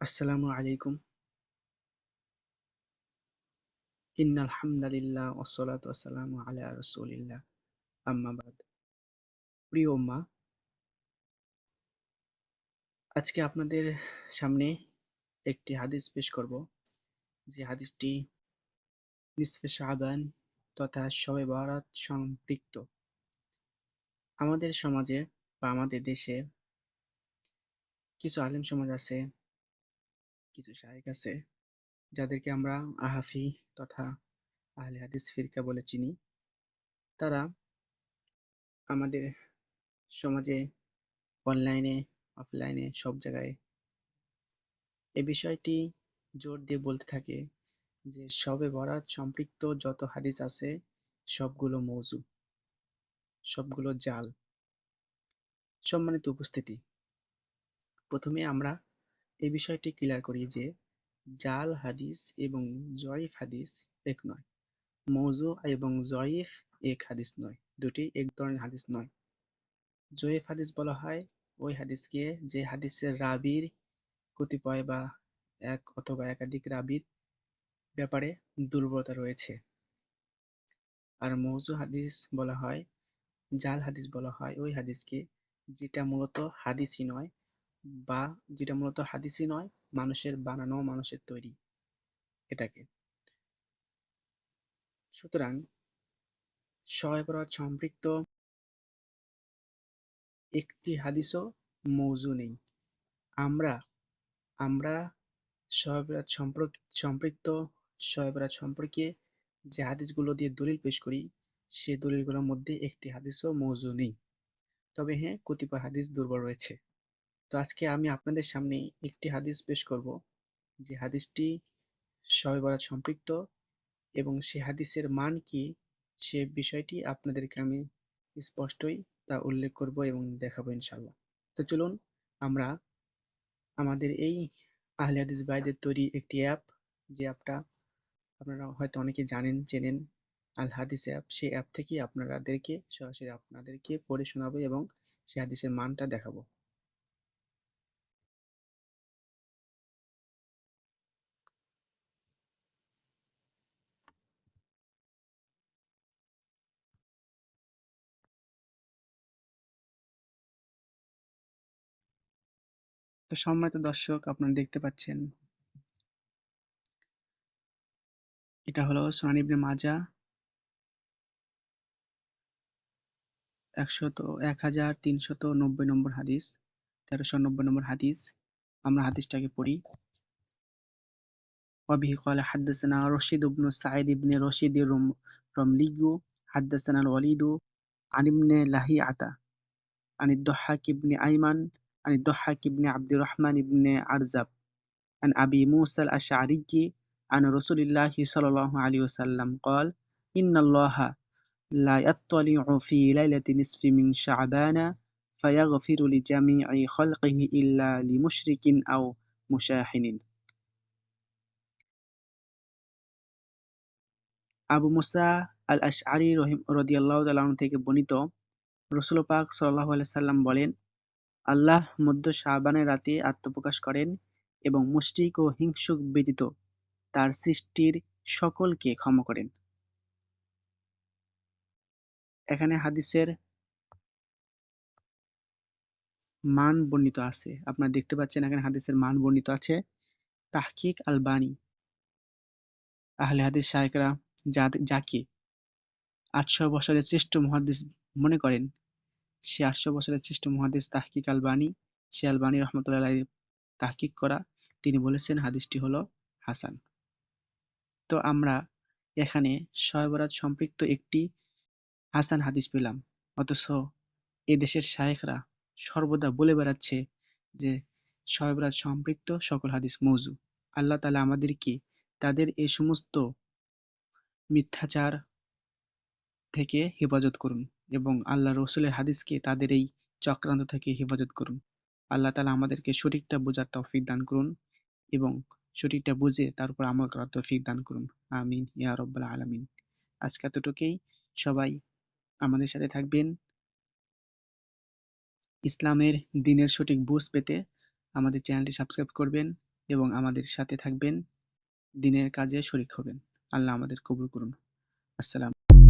আসসালামু আলাইকুম। ইন্নাল হামদালিল্লাহ ওয়াসসালাতু ওয়াসসালামু আলা রাসূলিল্লাহ। আম্মা বাদ। প্রিয় উম্মাহ, আজকে আপনাদের সামনে একটি হাদিস পেশ করব, যে হাদিসটি নিসফে শাবান তথা শবে বরাত সম্পৃক্ত। আমাদের সমাজে বা আমাদের দেশে কিছু আলেম সমাজ আছে, কিছু শায়েখ আছে, যাদেরকে আমরা আহাফি তথা আহলে হাদিস ফিরকা বলে চিনি। তারা আমাদের সমাজে অনলাইনে, অফলাইনে সব জায়গায় এ বিষয়টি জোর দিয়ে বলতে থাকে যে শবে বরাত সম্পৃক্ত যত হাদিস আছে সবগুলো মওযু, সবগুলো জাল। সম্মানিত উপস্থিতি, প্রথমে আমরা এই বিষয়টি ক্লিয়ার করি যে জাল হাদিস এবং জয়ীফ হাদিস এক নয়। মওযু এবং জয়ীফ এক হাদিস নয়, দুটি এক ধরনের হাদিস নয়। জয়ীফ হাদিস বলা হয় ওই হাদিসকে যে হাদিসের রাবীর কতিপয় বা এক অথবা একাধিক রাবীর ব্যাপারে দুর্বলতা রয়েছে। আর মওযু হাদিস বলা হয়, জাল হাদিস বলা হয় ওই হাদিসকে যেটা মূলত হাদিসই নয়, বা যেটা মূলত হাদিসই নয়, মানুষের বানানো, মানুষের তৈরি এটাকে। সুতরাং শবে বরাত সম্পৃক্ত একটি হাদিসও মওযু নেই। আমরা আমরা শবে বরাত সম্পৃক্ত শবে বরাত সম্পর্কে যে হাদিসগুলো দিয়ে দলিল পেশ করি, সে দলিলগুলোর মধ্যে একটি হাদিসও মওযু নেই। তবে হ্যাঁ, কতিপয় হাদিস দুর্বল রয়েছে। তো আজকে আমি আপনাদের সামনে একটি হাদিস পেশ করব, যে হাদিসটি শবে বরাত সম্পৃক্ত, এবং সে হাদিসের মান কি সে বিষয়টি আপনাদেরকে আমি স্পষ্টই তা উল্লেখ করব এবং দেখাবো ইনশাল্লাহ। তো চলুন আমরা আমাদের এই আহলে হাদিস ভাইদের তৈরি একটি অ্যাপ, যে অ্যাপটা আপনারা হয়তো অনেকে জানেন, চেনেন, আল হাদিস অ্যাপ। সেই অ্যাপ থেকে আপনাদেরকে সরাসরি আপনাদেরকে পড়ে শোনাবো এবং সে হাদিসের মানটা দেখাবো। তো সম্মানিত দর্শক, আপনারা দেখতে পাচ্ছেন এটা হলো সুনান ইবনে মাজাহ 1390 নম্বর হাদিস, 1390 নম্বর হাদিস। আমরা হাদিসটাকে পড়ি। وبه قال حدثنا رشيد بن سعيد بن رشيد الرملي حدثنا الوليد عن ابن لهيعة عن الضحاك بن أيمن عن الضحاك بن عبد الرحمن بن عرزب عن أبي موسى الأشعري عن رسول الله صلى الله عليه وسلم قال إن الله لا يطلع في ليلة نصف من شعبان فيغفر لجميع خلقه إلا لمشرك أو مشاحن। আবু মুসা আল আশআরী রাদিয়াল্লাহু তাআলা আনহু থেকে বর্ণিত, রাসূল পাক সাল্লাল্লাহু আলাইহি সাল্লাম বলেন, আল্লাহ মধ্য শাবানের রাতে আত্মপ্রকাশ করেন এবং মুশরিক ও হিংসুক ব্যতীত তার সৃষ্টির সকলকে ক্ষমা করেন। এখানে হাদিসের মান বর্ণিত আছে, আপনারা দেখতে পাচ্ছেন এখানে হাদিসের মান বর্ণিত আছে। তাহকিক আলবানী, আহলে হাদিস শায়খরা যাকে 800 বছরের শ্রেষ্ঠ মুহাদ্দিস মনে করেন, সে 800 বছরের শ্রেষ্ঠ মুহাদ্দিস তাহকিক আলবানী, সে আলবানী রহমতুল্লাহ আলাইহি তাহকিক করা, তিনি বলেছেন হাদিসটি হলো হাসান। তো আমরা এখানে শবে বরাত সম্পৃক্ত একটি হাসান হাদিস পেলাম, অথচ এদেশের শায়েখরা সর্বদা বলে বেড়াচ্ছে যে শবে বরাত সম্পৃক্ত সকল হাদিস মওযু। আল্লাহ তাআলা আমাদেরকে তাদের এই সমস্ত মিথ্যাচার থেকে হেফাজত করুন, এবং আল্লাহ রসুলের হাদিসকে তাদের এই চক্রান্ত থেকে হেফাজত করুন। আল্লাহ তাআলা আমাদেরকে সঠিকটা বোঝার তৌফিক দান করুন এবং সঠিকটা বুঝে তার উপর আমল করার তৌফিক দান করুন। আমিন ইয়া রাব্বাল আলামিন। আজকে এতটুকুই। সবাই আমাদের সাথে থাকবেন। ইসলামের দ্বীনের সঠিক বুঝ পেতে আমাদের চ্যানেলটি সাবস্ক্রাইব করবেন। এবং আমাদের সাথে থাকবেন, দ্বীনের কাজে শরীক হবেন। আল্লাহ আমাদের কবুল করুন। আসসালাম।